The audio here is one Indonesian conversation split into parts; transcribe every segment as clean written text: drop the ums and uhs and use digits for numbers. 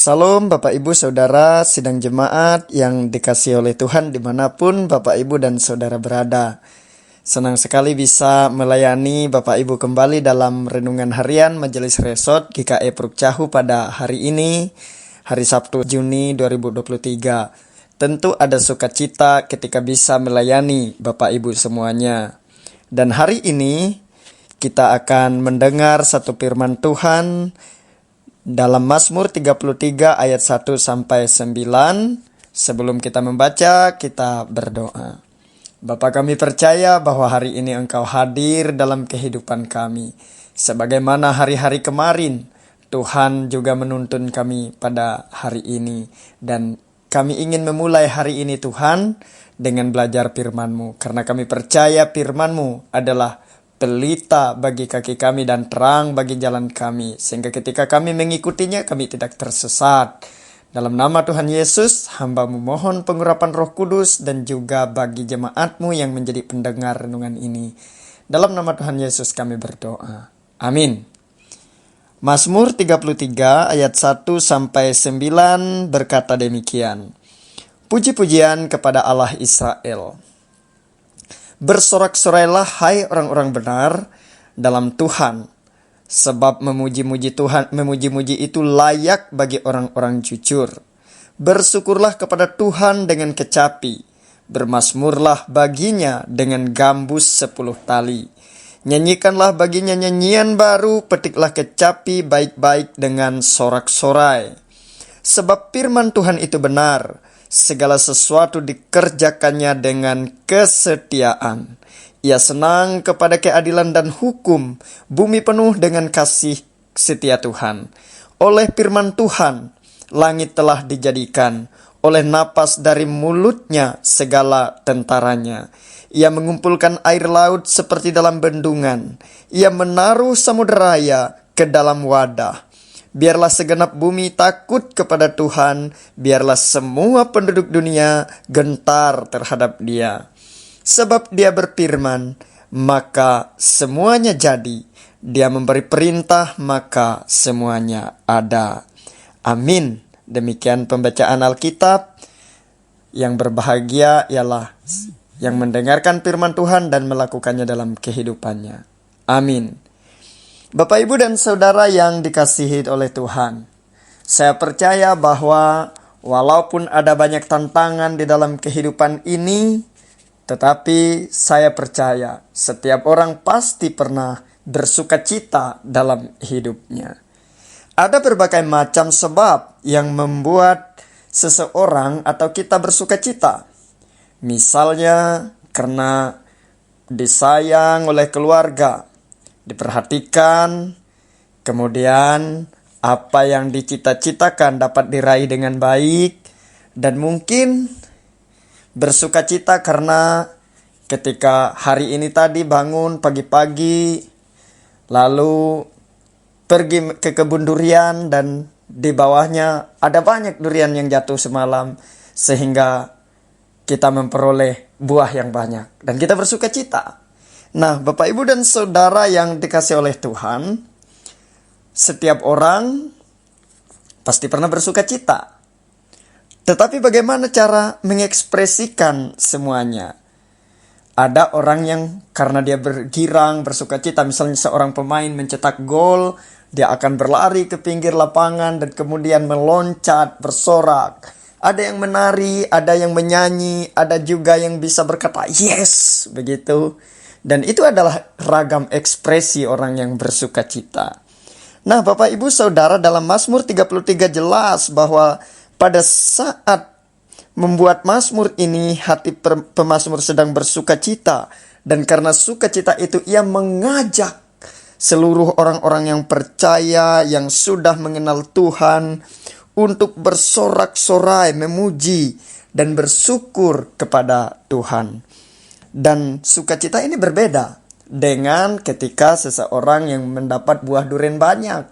Salam Bapak Ibu Saudara sidang jemaat yang dikasihi oleh Tuhan dimanapun Bapak Ibu dan Saudara berada. Senang sekali bisa melayani Bapak Ibu kembali dalam renungan harian Majelis Resort GKI Pruk Cahu pada hari ini, hari Sabtu Juni 2023. Tentu ada sukacita ketika bisa melayani Bapak Ibu semuanya. Dan hari ini kita akan mendengar satu firman Tuhan dalam Mazmur 33 ayat 1 sampai 9. Sebelum kita membaca, kita berdoa. Bapa, kami percaya bahwa hari ini Engkau hadir dalam kehidupan kami. Sebagaimana hari-hari kemarin, Tuhan juga menuntun kami pada hari ini. Dan kami ingin memulai hari ini Tuhan dengan belajar firman-Mu. Karena kami percaya firman-Mu adalah pelita bagi kaki kami dan terang bagi jalan kami. Sehingga ketika kami mengikutinya, kami tidak tersesat. Dalam nama Tuhan Yesus, hamba-Mu mohon pengurapan Roh Kudus dan juga bagi jemaat-Mu yang menjadi pendengar renungan ini. Dalam nama Tuhan Yesus kami berdoa. Amin. Mazmur 33 ayat 1 sampai 9 berkata demikian. Puji-pujian kepada Allah Israel. Bersorak-sorailah hai orang-orang benar dalam Tuhan, sebab memuji-muji itu layak bagi orang-orang jujur. Bersyukurlah kepada Tuhan dengan kecapi, bermazmurlah baginya dengan gambus 10 tali. Nyanyikanlah baginya nyanyian baru, petiklah kecapi baik-baik dengan sorak-sorai. Sebab firman Tuhan itu benar, segala sesuatu dikerjakannya dengan kesetiaan. Ia senang kepada keadilan dan hukum, bumi penuh dengan kasih setia Tuhan. Oleh firman Tuhan, langit telah dijadikan, oleh napas dari mulutnya segala tentaranya. Ia mengumpulkan air laut seperti dalam bendungan, ia menaruh samudera raya ke dalam wadah. Biarlah segenap bumi takut kepada Tuhan, biarlah semua penduduk dunia gentar terhadap Dia. Sebab Dia berfirman, maka semuanya jadi. Dia memberi perintah, maka semuanya ada. Amin. Demikian pembacaan Alkitab. Yang berbahagia ialah yang mendengarkan firman Tuhan dan melakukannya dalam kehidupannya. Amin. Bapak, Ibu, dan Saudara yang dikasihi oleh Tuhan, saya percaya bahwa walaupun ada banyak tantangan di dalam kehidupan ini, tetapi saya percaya setiap orang pasti pernah bersukacita dalam hidupnya. Ada berbagai macam sebab yang membuat seseorang atau kita bersukacita. Misalnya karena disayang oleh keluarga, diperhatikan, kemudian apa yang dicita-citakan dapat diraih dengan baik, dan mungkin bersukacita karena ketika hari ini tadi bangun pagi-pagi, lalu pergi ke kebun durian dan di bawahnya ada banyak durian yang jatuh semalam, sehingga kita memperoleh buah yang banyak dan kita bersukacita. Nah, Bapak, Ibu, dan Saudara yang dikasihi oleh Tuhan, setiap orang pasti pernah bersukacita. Tetapi bagaimana cara mengekspresikan semuanya? Ada orang yang karena dia bergirang, bersukacita, misalnya seorang pemain mencetak gol, dia akan berlari ke pinggir lapangan dan kemudian meloncat, bersorak. Ada yang menari, ada yang menyanyi, ada juga yang bisa berkata yes, begitu. Dan itu adalah ragam ekspresi orang yang bersukacita. Nah, Bapak, Ibu, Saudara, dalam Mazmur 33 jelas bahwa pada saat membuat Mazmur ini, hati pemazmur sedang bersukacita. Dan karena sukacita itu ia mengajak seluruh orang-orang yang percaya, yang sudah mengenal Tuhan, untuk bersorak-sorai, memuji, dan bersyukur kepada Tuhan. Dan sukacita ini berbeda dengan ketika seseorang yang mendapat buah durian banyak,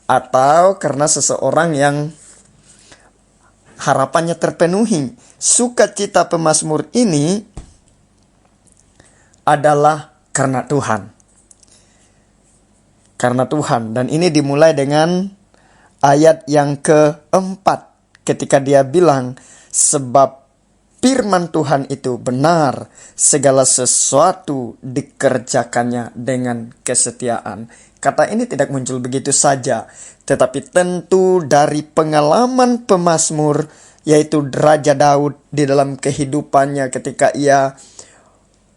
atau karena seseorang yang harapannya terpenuhi. Sukacita pemazmur ini adalah karena Tuhan. Karena Tuhan. Dan ini dimulai dengan ayat yang keempat, ketika dia bilang, sebab firman Tuhan itu benar, segala sesuatu dikerjakannya dengan kesetiaan. Kata ini tidak muncul begitu saja, tetapi tentu dari pengalaman pemazmur, yaitu Raja Daud di dalam kehidupannya ketika ia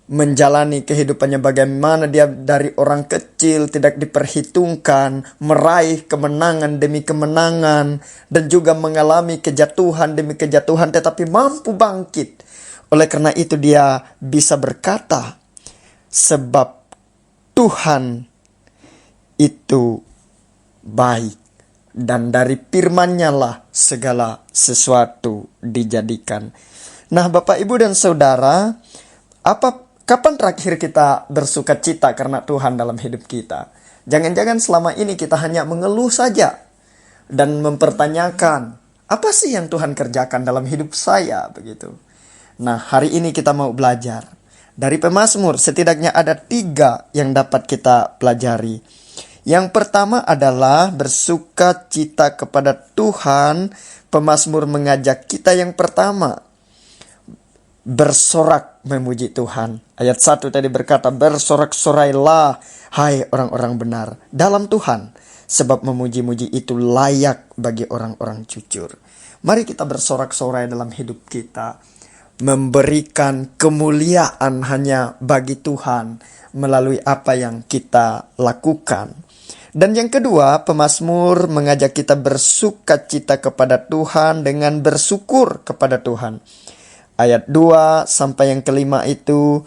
menjalani kehidupannya, bagaimana dia dari orang kecil tidak diperhitungkan, meraih kemenangan demi kemenangan, dan juga mengalami kejatuhan demi kejatuhan, tetapi mampu bangkit. Oleh karena itu dia bisa berkata, sebab Tuhan itu baik, dan dari firman-Nya lah segala sesuatu dijadikan. Nah, Bapak, Ibu, dan Saudara, kapan terakhir kita bersuka cita karena Tuhan dalam hidup kita? Jangan-jangan selama ini kita hanya mengeluh saja dan mempertanyakan, apa sih yang Tuhan kerjakan dalam hidup saya, begitu. Nah, hari ini kita mau belajar dari pemazmur. Setidaknya ada 3 yang dapat kita pelajari. Yang pertama adalah bersuka cita kepada Tuhan. Pemazmur mengajak kita yang pertama bersorak memuji Tuhan. Ayat 1 tadi berkata, bersorak-sorailah hai orang-orang benar dalam Tuhan, sebab memuji-muji itu layak bagi orang-orang jujur. Mari kita bersorak-sorai dalam hidup kita, memberikan kemuliaan hanya bagi Tuhan melalui apa yang kita lakukan. Dan yang kedua, pemazmur mengajak kita bersuka cita kepada Tuhan dengan bersyukur kepada Tuhan. Ayat 2 sampai yang kelima itu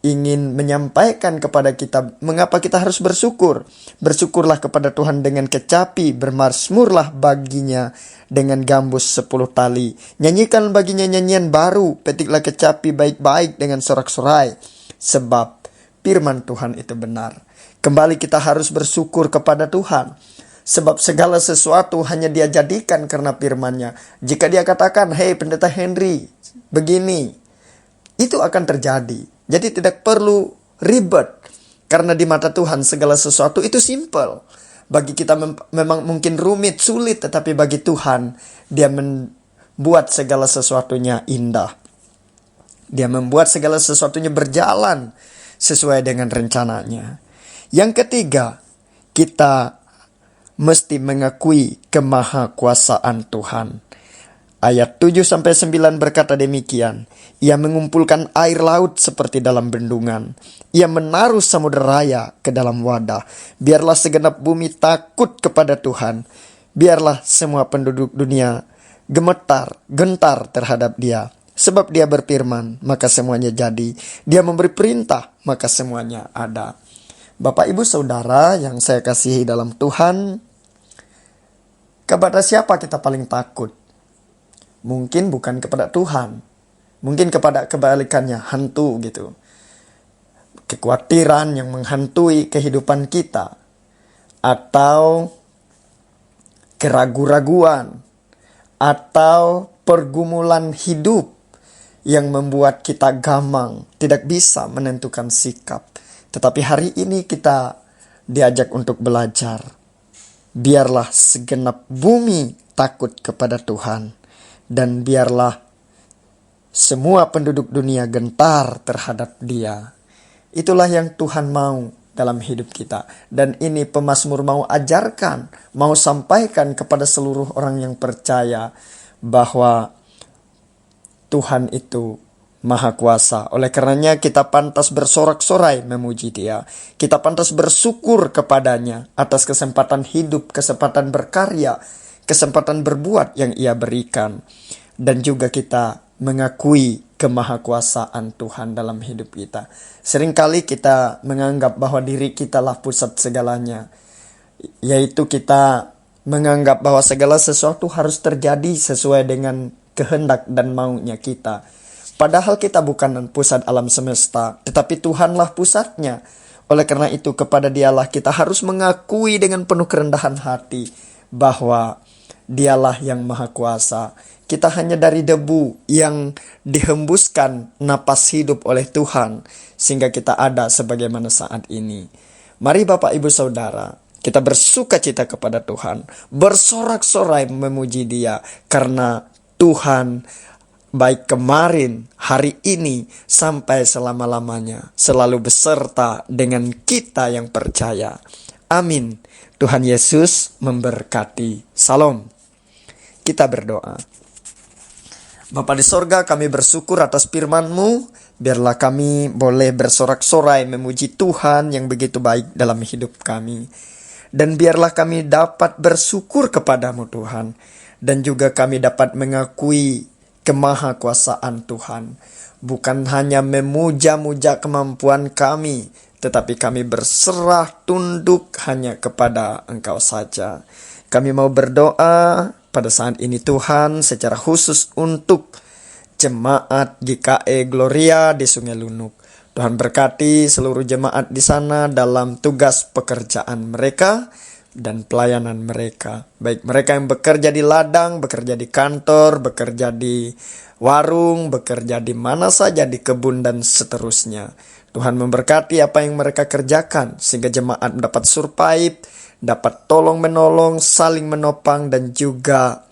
ingin menyampaikan kepada kita mengapa kita harus bersyukur. Bersyukurlah kepada Tuhan dengan kecapi, bermazmurlah baginya dengan gambus 10 tali. Nyanyikan baginya nyanyian baru, petiklah kecapi baik-baik dengan sorak-sorai, sebab firman Tuhan itu benar. Kembali kita harus bersyukur kepada Tuhan, sebab segala sesuatu hanya Dia jadikan karena firman-Nya. Jika Dia katakan, hei Pendeta Henry, begini, itu akan terjadi. Jadi tidak perlu ribet, karena di mata Tuhan segala sesuatu itu simple. Bagi kita memang mungkin rumit, sulit, tetapi bagi Tuhan Dia membuat segala sesuatunya indah. Dia membuat segala sesuatunya berjalan sesuai dengan rencananya. Yang ketiga, kita mesti mengakui kemahakuasaan Tuhan. Ayat 7-9 berkata demikian, Ia mengumpulkan air laut seperti dalam bendungan, Ia menaruh samudera raya ke dalam wadah. Biarlah segenap bumi takut kepada Tuhan, biarlah semua penduduk dunia gentar terhadap Dia. Sebab Dia berfirman, maka semuanya jadi. Dia memberi perintah, maka semuanya ada. Bapak, Ibu, Saudara yang saya kasihi dalam Tuhan, kepada siapa kita paling takut? Mungkin bukan kepada Tuhan. Mungkin kepada kebalikannya, hantu gitu. Kekhawatiran yang menghantui kehidupan kita. Atau keraguan-raguan. Atau pergumulan hidup yang membuat kita gamang, tidak bisa menentukan sikap. Tetapi hari ini kita diajak untuk belajar. Biarlah segenap bumi takut kepada Tuhan. Dan biarlah semua penduduk dunia gentar terhadap Dia. Itulah yang Tuhan mau dalam hidup kita. Dan ini pemazmur mau ajarkan, mau sampaikan kepada seluruh orang yang percaya bahwa Tuhan itu Maha Kuasa. Oleh karenanya kita pantas bersorak-sorai memuji Dia. Kita pantas bersyukur kepadanya atas kesempatan hidup, kesempatan berkarya, kesempatan berbuat yang Ia berikan. Dan juga kita mengakui kemahakuasaan Tuhan dalam hidup kita. Seringkali kita menganggap bahwa diri kita lah pusat segalanya. Yaitu kita menganggap bahwa segala sesuatu harus terjadi sesuai dengan kehendak dan maunya kita. Padahal kita bukan pusat alam semesta, tetapi Tuhanlah pusatnya. Oleh karena itu kepada Dialah kita harus mengakui dengan penuh kerendahan hati bahwa Dialah yang Maha Kuasa. Kita hanya dari debu yang dihembuskan napas hidup oleh Tuhan sehingga kita ada sebagaimana saat ini. Mari Bapak, Ibu, Saudara, Kita bersuka cita kepada Tuhan, bersorak-sorai memuji Dia, karena Tuhan baik kemarin, hari ini, sampai selama-lamanya selalu beserta dengan kita yang percaya. Amin. Tuhan Yesus memberkati. Salam. Kita berdoa. Bapa di sorga, kami bersyukur atas firman-Mu. Biarlah kami boleh bersorak-sorai memuji Tuhan yang begitu baik dalam hidup kami. Dan biarlah kami dapat bersyukur kepadamu Tuhan. Dan juga kami dapat mengakui kemahakuasaan Tuhan. Bukan hanya memuja-muja kemampuan kami, tetapi kami berserah tunduk hanya kepada Engkau saja. Kami mau berdoa pada saat ini Tuhan secara khusus untuk jemaat GKE Gloria di Sungai Lunuk. Tuhan berkati seluruh jemaat di sana dalam tugas pekerjaan mereka dan pelayanan mereka. Baik mereka yang bekerja di ladang, bekerja di kantor, bekerja di warung, bekerja di mana saja, di kebun dan seterusnya. Tuhan memberkati apa yang mereka kerjakan sehingga jemaat mendapat survive, dapat tolong menolong, saling menopang dan juga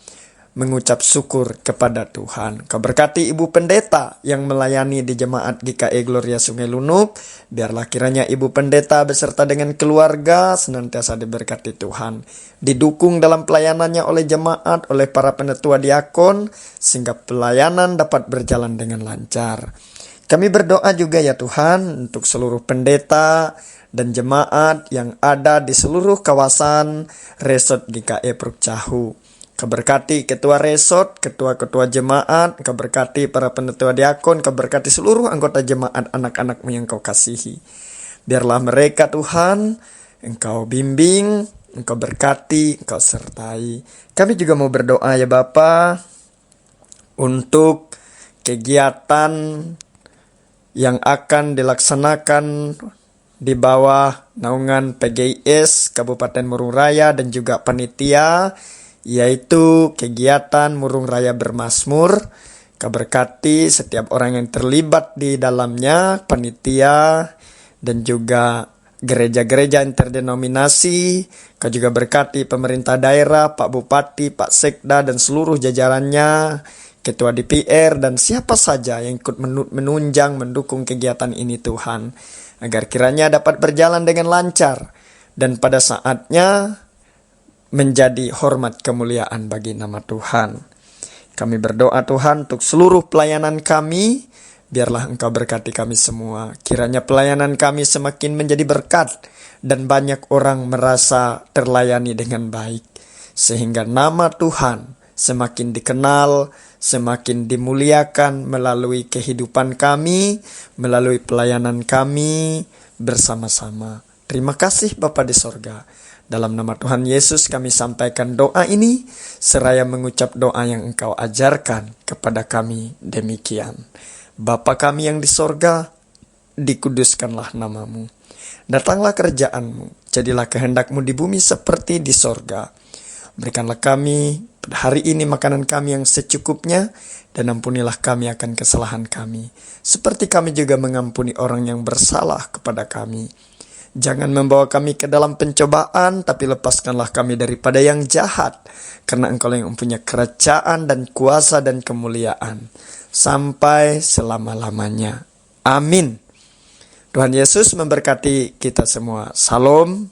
mengucap syukur kepada Tuhan. Kau berkati Ibu Pendeta yang melayani di jemaat GKE Gloria Sungai Lunuk. Biarlah kiranya Ibu Pendeta beserta dengan keluarga senantiasa diberkati Tuhan. Didukung dalam pelayanannya oleh jemaat, oleh para penetua diakon, sehingga pelayanan dapat berjalan dengan lancar. Kami berdoa juga ya Tuhan untuk seluruh pendeta dan jemaat yang ada di seluruh kawasan resort GKE Prukcahu. Kau berkati ketua resort, ketua-ketua jemaat, Kau berkati para penetua diakon, Kau berkati seluruh anggota jemaat anak-anak-Mu yang Kau kasihi. Biarlah mereka Tuhan, Engkau bimbing, Engkau berkati, Engkau sertai. Kami juga mau berdoa ya Bapa untuk kegiatan yang akan dilaksanakan di bawah naungan PGIS Kabupaten Murung Raya dan juga panitia, yaitu kegiatan Murung Raya Bermazmur. Kau berkati setiap orang yang terlibat di dalamnya, panitia dan juga gereja-gereja interdenominasi. Kau juga berkati pemerintah daerah, Pak Bupati, Pak Sekda dan seluruh jajarannya, Ketua DPR dan siapa saja yang ikut menunjang mendukung kegiatan ini Tuhan, agar kiranya dapat berjalan dengan lancar dan pada saatnya menjadi hormat kemuliaan bagi nama Tuhan. Kami berdoa Tuhan untuk seluruh pelayanan kami, biarlah Engkau berkati kami semua. Kiranya pelayanan kami semakin menjadi berkat dan banyak orang merasa terlayani dengan baik, sehingga nama Tuhan semakin dikenal, semakin dimuliakan melalui kehidupan kami, melalui pelayanan kami bersama-sama. Terima kasih Bapa di sorga. Dalam nama Tuhan Yesus kami sampaikan doa ini, seraya mengucap doa yang Engkau ajarkan kepada kami demikian. Bapa kami yang di sorga, dikuduskanlah namamu. Datanglah kerajaan-Mu, jadilah kehendak-Mu di bumi seperti di sorga. Berikanlah kami pada hari ini makanan kami yang secukupnya, dan ampunilah kami akan kesalahan kami, seperti kami juga mengampuni orang yang bersalah kepada kami. Jangan membawa kami ke dalam pencobaan, tapi lepaskanlah kami daripada yang jahat, karena Engkau yang mempunyai kerajaan dan kuasa dan kemuliaan, sampai selama-lamanya. Amin. Tuhan Yesus memberkati kita semua. Salam.